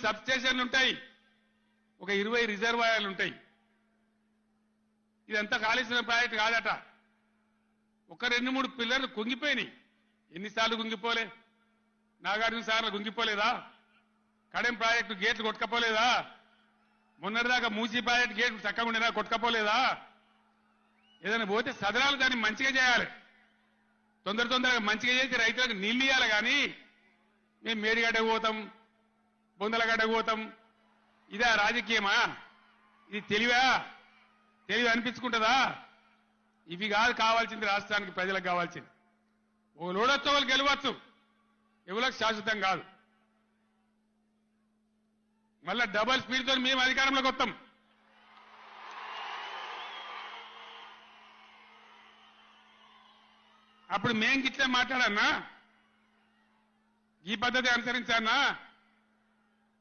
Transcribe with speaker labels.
Speaker 1: సబ్స్టేషన్లు ఉంటాయి, ఒక 20 రిజర్వాయర్లు ఉంటాయి. ఇదంతా కాళేశ్వరం ప్రాజెక్టు కాదట. ఒక 2-3 పిల్లర్లు కుంగిపోయినాయి. ఎన్నిసార్లు కుంగిపోలే? నాగార్జున సార్లు కుంగిపోలేదా? కడెం ప్రాజెక్టు గేట్లు కొట్టుకపోలేదా? మొన్నటిదాకా మూసీ ప్రాజెక్టు గేట్లు చక్కగా ఉండేనా? కొట్టుకపోలేదా? ఏదైనా పోతే సదరాలు దాన్ని మంచిగా చేయాలి, తొందరగా మంచిగా చేసి రైతులకు నీళ్లు ఇవ్వాలి. కానీ మేము మేడిగడ్డకు పోతాం, బొందలగడ్డకు పోతాం, ఇదా రాజకీయమా? ఇది తెలివి అనిపించుకుంటుందా? ఇవి కాదు కావాల్సింది, రాష్ట్రానికి ప్రజలకు కావాల్సింది. ఓ లోడొచ్చు, వాళ్ళు గెలవచ్చు, ఎవరికి శాశ్వతం కాదు. మళ్ళా డబల్ స్పీడ్తో మేము అధికారంలోకి వస్తాం. అప్పుడు మేం గిట్లే మాట్లాడన్నా, ఈ పద్ధతి అనుసరించానా?